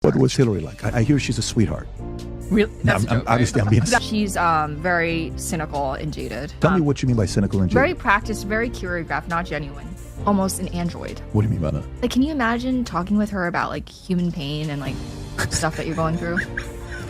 What was Hillary like? I hear she's a sweetheart. Really? That's a joke, obviously, right? I'm being... She's very cynical and jaded. Tell me what you mean by cynical and jaded. Very practiced, very choreographed, not genuine. Almost an android. What do you mean by that? Like, can you imagine talking with her about, like, human pain and, like, stuff that you're going through?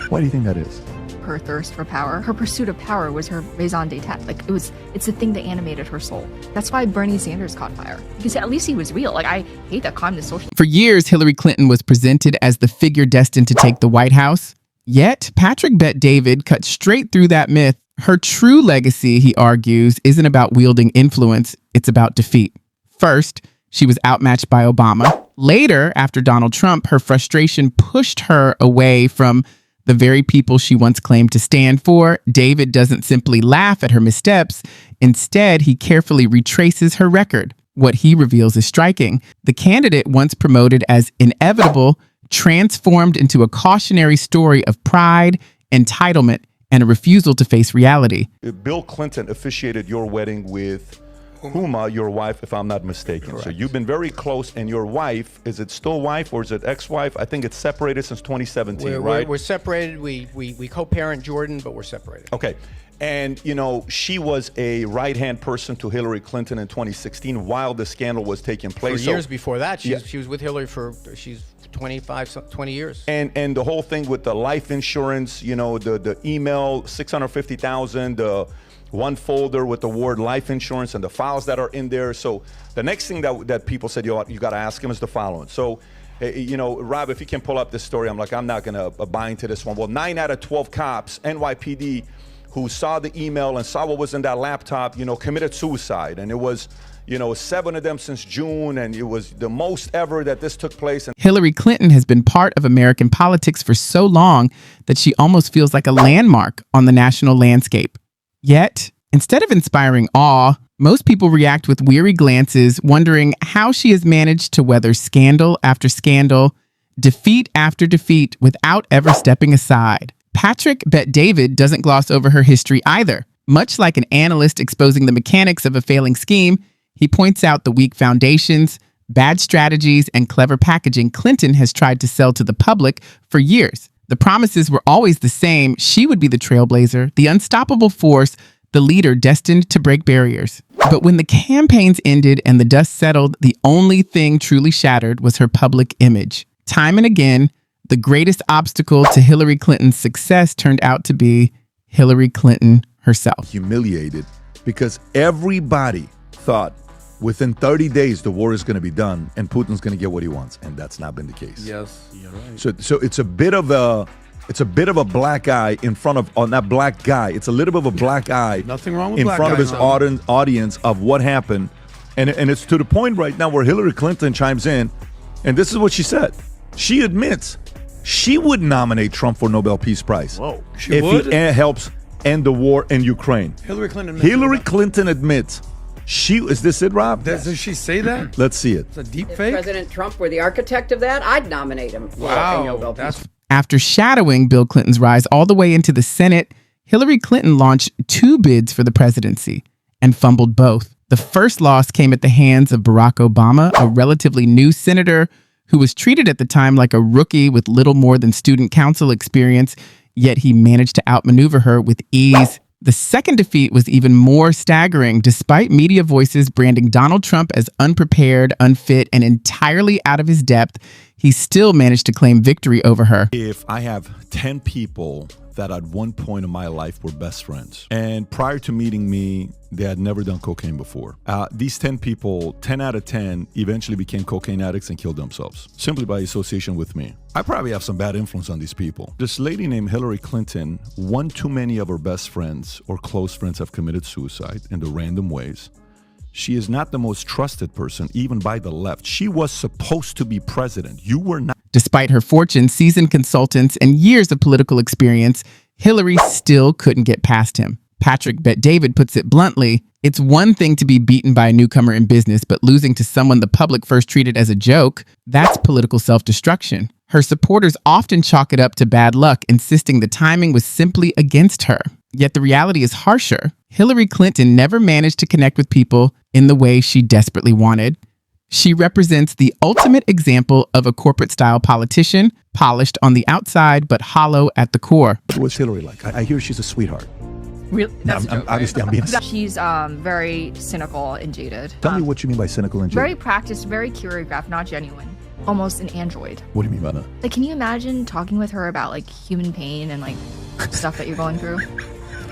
Why do you think that is? Her thirst for power. Her pursuit of power was her raison d'etre. Like, it's the thing that animated her soul. That's why Bernie Sanders caught fire. Because at least he was real. Like, I hate that communist social... For years, Hillary Clinton was presented as the figure destined to take the White House. Yet, Patrick Bet-David cut straight through that myth. Her true legacy, he argues, isn't about wielding influence, it's about defeat. First, she was outmatched by Obama. Later, after Donald Trump, her frustration pushed her away from the very people she once claimed to stand for. David doesn't simply laugh at her missteps. Instead, he carefully retraces her record. What he reveals is striking. The candidate once promoted as inevitable transformed into a cautionary story of pride, entitlement, and a refusal to face reality. Bill Clinton officiated your wedding with Huma, your wife, if I'm not mistaken. Correct. So you've been very close, and your wife, is it still wife or is it ex-wife? I think it's separated since 2017, right? We're separated. We co-parent Jordan, but we're separated. Okay. And, you know, she was a right-hand person to Hillary Clinton in 2016 while the scandal was taking place. For years before that, she was with Hillary for, she's 20 years. And the whole thing with the life insurance, you know, the email, 650,000, the one folder with the word life insurance and the files that are in there. So the next thing that people said, you got to ask him is the following. So, you know, Rob, if you can pull up this story, I'm like, I'm not going to buy into this one. Well, 9 out of 12 cops, NYPD, who saw the email and saw what was in that laptop, you know, committed suicide. And it was, you know, 7 of them since June, and it was the most ever that this took place. Hillary Clinton has been part of American politics for so long that she almost feels like a landmark on the national landscape. Yet, instead of inspiring awe, most people react with weary glances, wondering how she has managed to weather scandal after scandal, defeat after defeat, without ever stepping aside. Patrick Bet-David doesn't gloss over her history either. Much like an analyst exposing the mechanics of a failing scheme, he points out the weak foundations, bad strategies, and clever packaging Clinton has tried to sell to the public for years. The promises were always the same. She would be the trailblazer, the unstoppable force, the leader destined to break barriers. But when the campaigns ended and the dust settled, the only thing truly shattered was her public image. Time and again, the greatest obstacle to Hillary Clinton's success turned out to be Hillary Clinton herself. Humiliated because everybody thought within 30 days the war is going to be done and Putin's going to get what he wants, and that's not been the case. Yes, you're right. So it's a bit of a black eye in front of on that black guy. It's a little bit of a black eye. Nothing wrong with in black front of guys, his audience of what happened, and it's to the point right now where Hillary Clinton chimes in, and this is what she said. She admits she would nominate Trump for Nobel Peace Prize. Whoa, if he helps end the war in Ukraine. Hillary Clinton. Hillary Clinton admits. Is this it, Rob? Does she say that? Let's see it. It's a deep If fake? President Trump were the architect of that, I'd nominate him for a Nobel Peace. After shadowing Bill Clinton's rise all the way into the Senate, Hillary Clinton launched 2 bids for the presidency and fumbled both. The first loss came at the hands of Barack Obama, a relatively new senator who was treated at the time like a rookie with little more than student council experience, yet he managed to outmaneuver her with ease. The second defeat was even more staggering. Despite media voices branding Donald Trump as unprepared, unfit, and entirely out of his depth, he still managed to claim victory over her. If I have 10 people that at one point in my life were best friends, and prior to meeting me, they had never done cocaine before. These 10 people, 10 out of 10, eventually became cocaine addicts and killed themselves, simply by association with me. I probably have some bad influence on these people. This lady named Hillary Clinton, one too many of her best friends or close friends have committed suicide in the random ways. She is not the most trusted person, even by the left. She was supposed to be president. You were not. Despite her fortune, seasoned consultants, and years of political experience, Hillary still couldn't get past him. Patrick Bet-David puts it bluntly, it's one thing to be beaten by a newcomer in business, but losing to someone the public first treated as a joke, that's political self-destruction. Her supporters often chalk it up to bad luck, insisting the timing was simply against her. Yet the reality is harsher. Hillary Clinton never managed to connect with people in the way she desperately wanted. She represents the ultimate example of a corporate-style politician, polished on the outside but hollow at the core. What's Hillary like? I hear she's a sweetheart. Really? That's a joke, right? Obviously, I'm being. She's very cynical and jaded. Tell me what you mean by cynical and jaded. Very practiced, very choreographed, not genuine. Almost an android. What do you mean by that? Like, can you imagine talking with her about like human pain and like stuff that you're going through?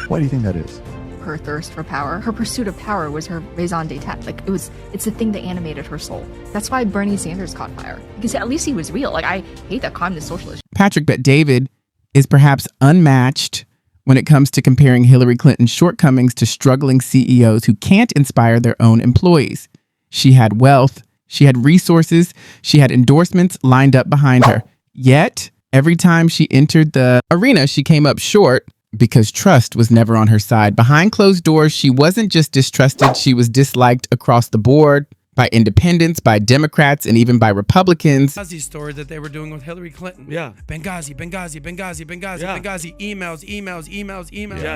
Why do you think that is? Her thirst for power, her pursuit of power was her raison d'etre. Like it's the thing that animated her soul. That's why Bernie Sanders caught fire, because at least he was real. Like, I hate that communist socialist. Patrick Bet-David is perhaps unmatched when it comes to comparing Hillary Clinton's shortcomings to struggling CEOs who can't inspire their own employees. She had wealth, she had resources, she had endorsements lined up behind her. Yet, every time she entered the arena, she came up short because trust was never on her side. Behind closed doors, she wasn't just distrusted, she was disliked across the board by independents, by Democrats, and even by Republicans. Benghazi story that they were doing with Hillary Clinton. Yeah. Benghazi, Yeah.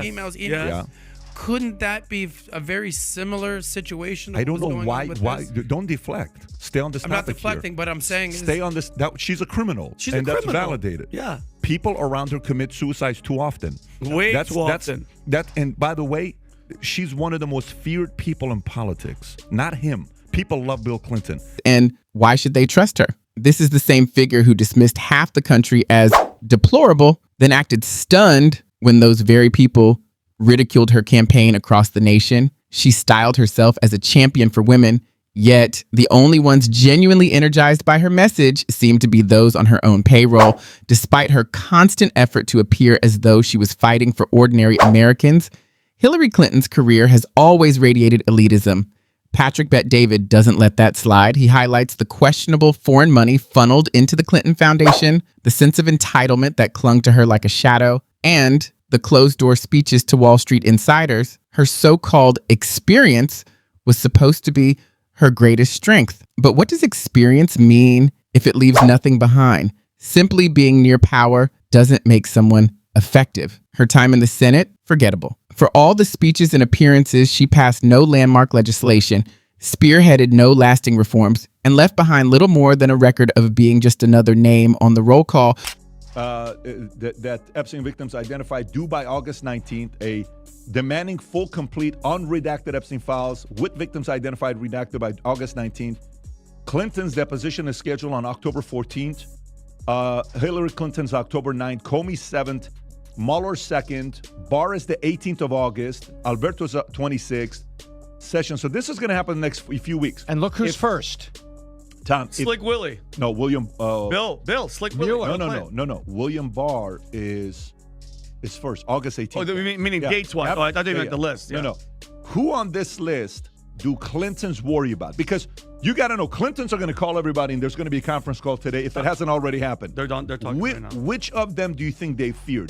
emails. Yeah. Couldn't that be a very similar situation? I don't know why. This? Don't deflect. Stay on this I'm topic not deflecting, here. but I'm saying Stay on this. She's a criminal. She's and a that's criminal. validated. Yeah. People around her commit suicides too often. Way too often. And by the way, she's one of the most feared people in politics. Not him. People love Bill Clinton. And why should they trust her? This is the same figure who dismissed half the country as deplorable, then acted stunned when those very people ridiculed her campaign across the nation. She styled herself as a champion for women, yet the only ones genuinely energized by her message seemed to be those on her own payroll. Despite her constant effort to appear as though she was fighting for ordinary Americans, Hillary Clinton's career has always radiated elitism. Patrick Bet-David doesn't let that slide. He highlights the questionable foreign money funneled into the Clinton Foundation, the sense of entitlement that clung to her like a shadow, and the closed-door speeches to Wall Street insiders. Her so-called experience was supposed to be her greatest strength. But what does experience mean if it leaves nothing behind? Simply being near power doesn't make someone effective. Her time in the Senate, forgettable. For all the speeches and appearances, she passed no landmark legislation, spearheaded no lasting reforms, and left behind little more than a record of being just another name on the roll call. That Epstein victims identified due by August 19th, demanding full, complete, unredacted Epstein files with victims identified redacted by August 19th. Clinton's deposition is scheduled on October 14th. Hillary Clinton's October 9th, Comey's 7th, Mueller's 2nd, Barr is the 18th of August, Alberto's 26th session. So this is going to happen the next few weeks. And look who's first. Tom, Slick Willie. No, William. Bill. Slick Willie. No. William Barr is first, August 18th. Oh, meaning Gates-wise. Oh, I thought you meant the list. Yeah. No. Who on this list do Clintons worry about? Because you got to know, Clintons are going to call everybody, and there's going to be a conference call today if it hasn't already happened. They're talking right now. Which of them do you think they fear?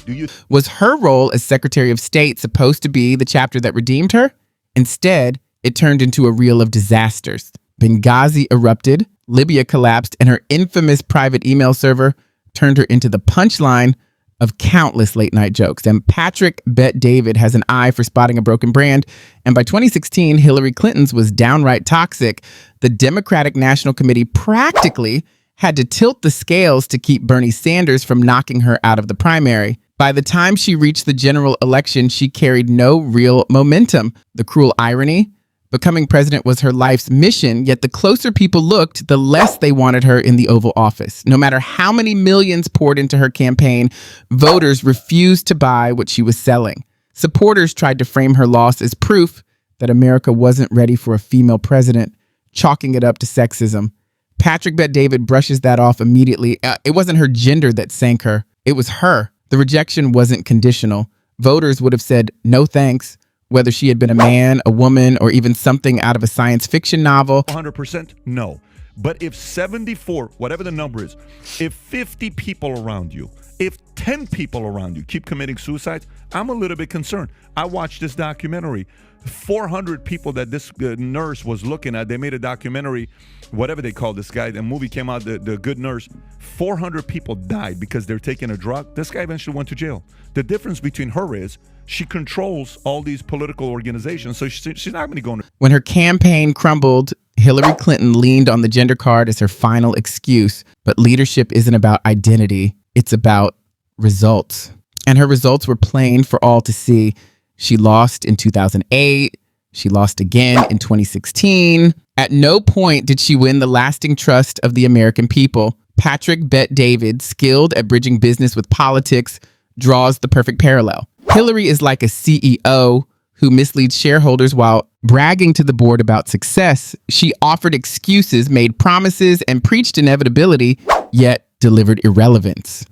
Was her role as Secretary of State supposed to be the chapter that redeemed her? Instead, it turned into a reel of disasters. Benghazi erupted, Libya collapsed, and her infamous private email server turned her into the punchline of countless late-night jokes. And Patrick Bet-David has an eye for spotting a broken brand. And by 2016, Hillary Clinton's was downright toxic. The Democratic National Committee practically had to tilt the scales to keep Bernie Sanders from knocking her out of the primary. By the time she reached the general election, she carried no real momentum. The cruel irony: becoming president was her life's mission, yet the closer people looked, the less they wanted her in the Oval Office. No matter how many millions poured into her campaign, voters refused to buy what she was selling. Supporters tried to frame her loss as proof that America wasn't ready for a female president, chalking it up to sexism. Patrick Bet-David brushes that off immediately. It wasn't her gender that sank her. It was her. The rejection wasn't conditional. Voters would have said no thanks, whether she had been a man, a woman, or even something out of a science fiction novel. 100% no. But if 74, whatever the number is, if 50 people around you, if 10 people around you keep committing suicides, I'm a little bit concerned. I watched this documentary. 400 people that this nurse was looking at, they made a documentary, whatever they call this guy, the movie came out, the Good Nurse. 400 people died because they're taking a drug. This guy eventually went to jail. The difference between her is she controls all these political organizations, so she's not going to go. When her campaign crumbled, Hillary Clinton leaned on the gender card as her final excuse, but leadership isn't about identity, it's about results. And her results were plain for all to see. She lost in 2008. She lost again in 2016. At no point did she win the lasting trust of the American people. Patrick Bet-David, skilled at bridging business with politics, draws the perfect parallel. Hillary is like a CEO who misleads shareholders while bragging to the board about success. She offered excuses, made promises, and preached inevitability, yet delivered irrelevance.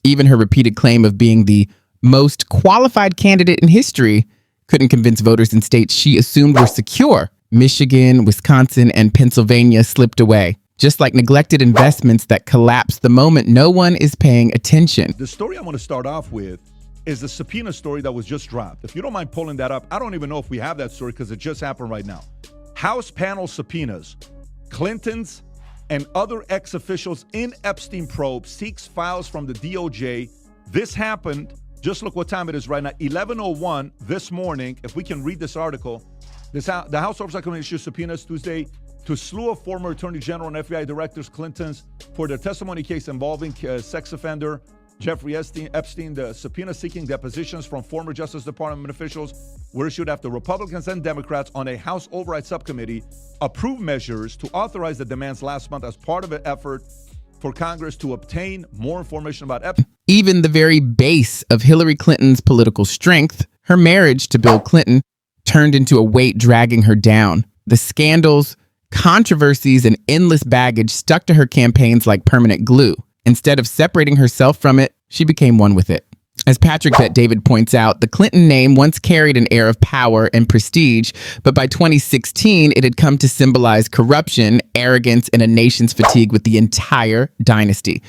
Even her repeated claim of being the most qualified candidate in history couldn't convince voters in states she assumed were secure. Michigan, Wisconsin, and Pennsylvania slipped away, just like neglected investments that collapse the moment no one is paying attention. The story I want to start off with is the subpoena story that was just dropped. If you don't mind pulling that up, I don't even know if we have that story because it just happened right now. House panel subpoenas Clinton's and other ex-officials in Epstein probe, seeks files from the DOJ. This happened, just look what time it is right now, 11:01 this morning. If we can read this article, the House Oversight Committee issued subpoenas Tuesday to a slew of former Attorney General and FBI directors Clintons for their testimony case involving sex offender Jeffrey Epstein. The subpoena seeking depositions from former Justice Department officials were issued after Republicans and Democrats on a House Oversight Subcommittee approved measures to authorize the demands last month as part of an effort for Congress to obtain more information about Epstein. Even the very base of Hillary Clinton's political strength, her marriage to Bill Clinton, turned into a weight dragging her down. The scandals, controversies, and endless baggage stuck to her campaigns like permanent glue. Instead of separating herself from it, she became one with it. As Patrick Bet-David points out, the Clinton name once carried an air of power and prestige, but by 2016, it had come to symbolize corruption, arrogance, and a nation's fatigue with the entire dynasty.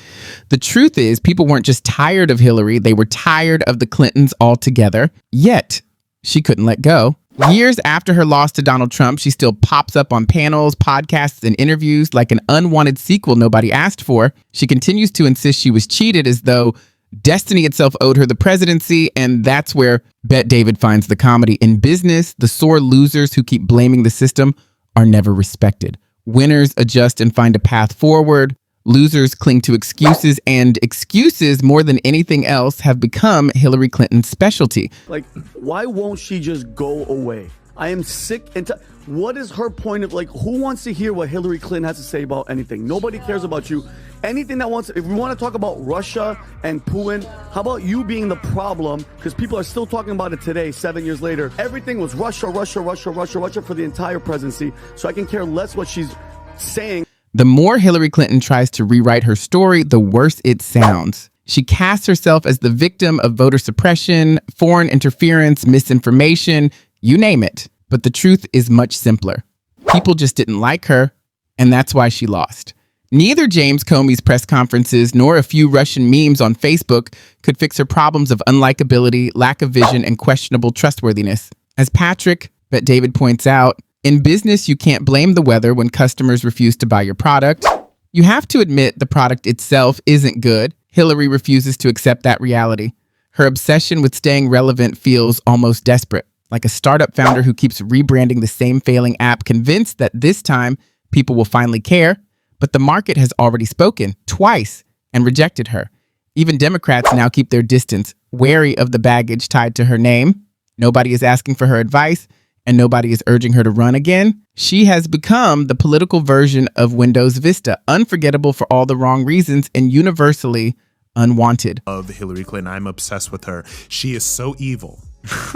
The truth is, people weren't just tired of Hillary, they were tired of the Clintons altogether, yet she couldn't let go. Years after her loss to Donald Trump, she still pops up on panels, podcasts, and interviews like an unwanted sequel nobody asked for. She continues to insist she was cheated as though destiny itself owed her the presidency, and that's where Bet-David finds the comedy. In business, the sore losers who keep blaming the system are never respected. Winners adjust and find a path forward. Losers cling to excuses, and excuses, more than anything else, have become Hillary Clinton's specialty. Like, why won't she just go away? I am sick and what is her point of, like, who wants to hear what Hillary Clinton has to say about anything? Nobody cares about you. Anything that wants, if we want to talk about Russia and Putin, how about you being the problem? Because people are still talking about it today, 7 years later. Everything was Russia, Russia, Russia, Russia, Russia for the entire presidency. So I can care less what she's saying. The more Hillary Clinton tries to rewrite her story, the worse it sounds. She casts herself as the victim of voter suppression, foreign interference, misinformation, you name it. But the truth is much simpler. People just didn't like her, and that's why she lost. Neither James Comey's press conferences nor a few Russian memes on Facebook could fix her problems of unlikability, lack of vision, and questionable trustworthiness. As Patrick Bet-David points out, in business, you can't blame the weather when customers refuse to buy your product. You have to admit the product itself isn't good. Hillary refuses to accept that reality. Her obsession with staying relevant feels almost desperate, like a startup founder who keeps rebranding the same failing app, convinced that this time people will finally care. But the market has already spoken twice and rejected her. Even Democrats now keep their distance, wary of the baggage tied to her name. Nobody is asking for her advice, and nobody is urging her to run again. She has become the political version of Windows Vista, unforgettable for all the wrong reasons and universally unwanted. Of Hillary Clinton, I'm obsessed with her. She is so evil.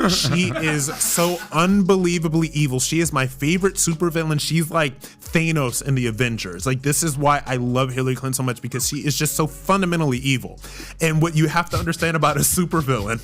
She is so unbelievably evil. She is my favorite supervillain. She's like Thanos in the Avengers. Like, this is why I love Hillary Clinton so much, because she is just so fundamentally evil. And what you have to understand about a supervillain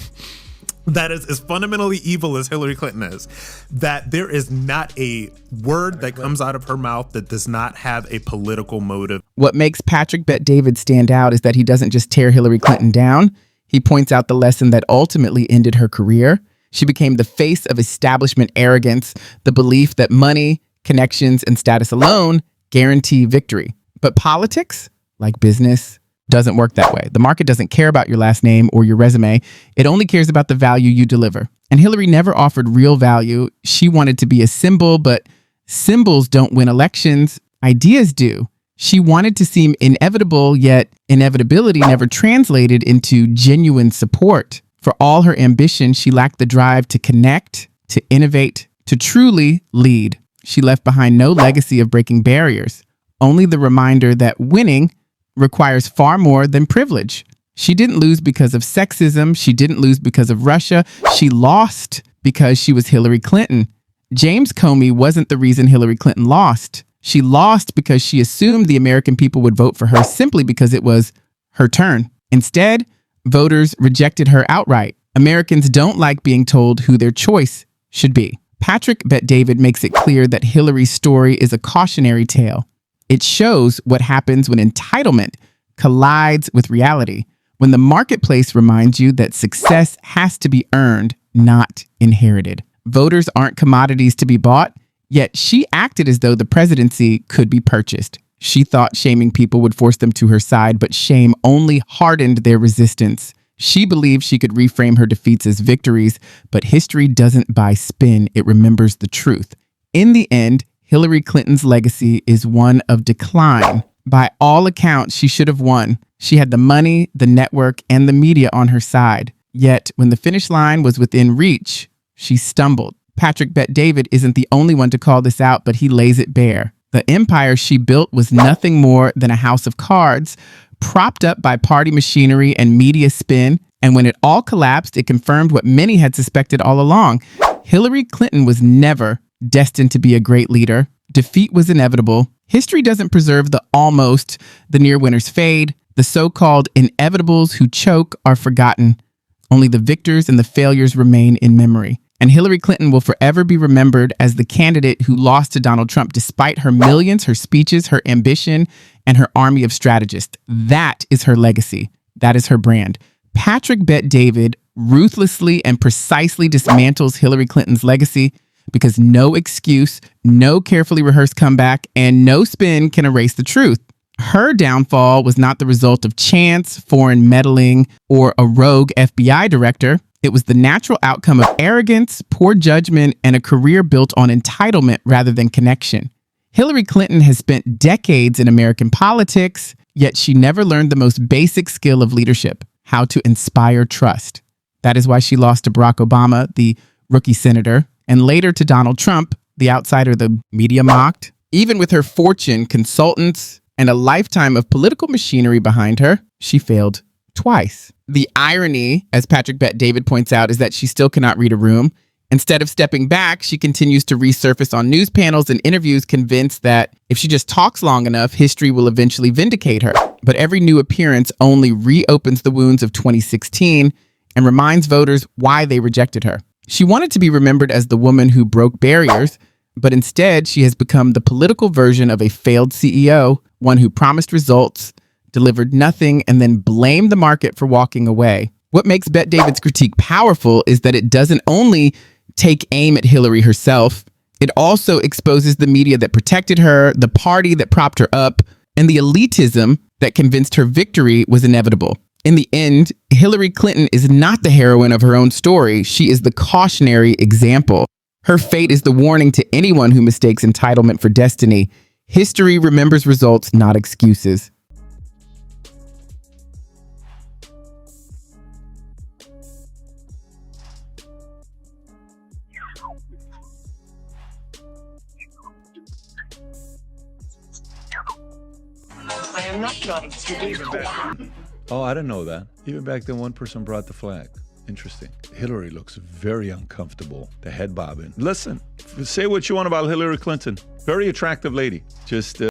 that is as fundamentally evil as Hillary Clinton is, that there is not a word that comes out of her mouth that does not have a political motive. What makes Patrick Bet-David stand out is that he doesn't just tear Hillary Clinton down. He points out the lesson that ultimately ended her career. She became the face of establishment arrogance, the belief that money, connections, and status alone guarantee victory. But politics, like business, doesn't work that way. The market doesn't care about your last name or your resume. It only cares about the value you deliver. And Hillary never offered real value. She wanted to be a symbol, but Symbols don't win elections, ideas do. She wanted to seem inevitable, yet inevitability never translated into genuine support. For all her ambition, she lacked the drive to connect, to innovate, to truly lead. She left behind no legacy of breaking barriers, only the reminder that winning requires far more than privilege. She didn't lose because of sexism. She didn't lose because of Russia. She lost because she was Hillary Clinton. James Comey wasn't the reason Hillary Clinton lost. She lost because she assumed the American people would vote for her simply because it was her turn. Instead, voters rejected her outright. Americans don't like being told who their choice should be. Patrick Bet-David makes it clear that Hillary's story is a cautionary tale. It shows what happens when entitlement collides with reality, when the marketplace reminds you that success has to be earned, not inherited. Voters aren't commodities to be bought, yet she acted as though the presidency could be purchased. She thought shaming people would force them to her side, but shame only hardened their resistance. She believed she could reframe her defeats as victories, but history doesn't buy spin, it remembers the truth. In the end, Hillary Clinton's legacy is one of decline. By all accounts, she should have won. She had the money, the network, and the media on her side. Yet, when the finish line was within reach, she stumbled. Patrick Bet-David isn't the only one to call this out, but he lays it bare. The empire she built was nothing more than a house of cards, propped up by party machinery and media spin, and when it all collapsed, it confirmed what many had suspected all along. Hillary Clinton was never destined to be a great leader. Defeat was inevitable. History doesn't preserve the almost, the near winners fade. The so-called inevitables who choke are forgotten. Only the victors and the failures remain in memory. And Hillary Clinton will forever be remembered as the candidate who lost to Donald Trump despite her millions, her speeches, her ambition, and her army of strategists. That is her legacy. That is her brand. Patrick Bet-David ruthlessly and precisely dismantles Hillary Clinton's legacy because no excuse, no carefully rehearsed comeback, and no spin can erase the truth. Her downfall was not the result of chance, foreign meddling, or a rogue FBI director. It was the natural outcome of arrogance, poor judgment, and a career built on entitlement rather than connection. Hillary Clinton has spent decades in American politics, yet she never learned the most basic skill of leadership, how to inspire trust. That is why she lost to Barack Obama, the rookie senator, and later to Donald Trump, the outsider the media mocked. Even with her fortune, consultants, and a lifetime of political machinery behind her, she failed twice. The irony, as Patrick Bet-David points out, is that she still cannot read a room. Instead of stepping back, she continues to resurface on news panels and interviews, convinced that if she just talks long enough, history will eventually vindicate her. But every new appearance only reopens the wounds of 2016 and reminds voters why they rejected her. She wanted to be remembered as the woman who broke barriers, but instead she has become the political version of a failed CEO, one who promised results, delivered nothing, and then blamed the market for walking away. What makes Bet-David's critique powerful is that it doesn't only take aim at Hillary herself, it also exposes the media that protected her, the party that propped her up, and the elitism that convinced her victory was inevitable. In the end, Hillary Clinton is not the heroine of her own story. She is the cautionary example. Her fate is the warning to anyone who mistakes entitlement for destiny. History remembers results, not excuses. I am not trying to do that. Oh, I didn't know that. Even back then, one person brought the flag. Interesting. Hillary looks very uncomfortable. The head bobbing. Listen, say what you want about Hillary Clinton. Very attractive lady. Just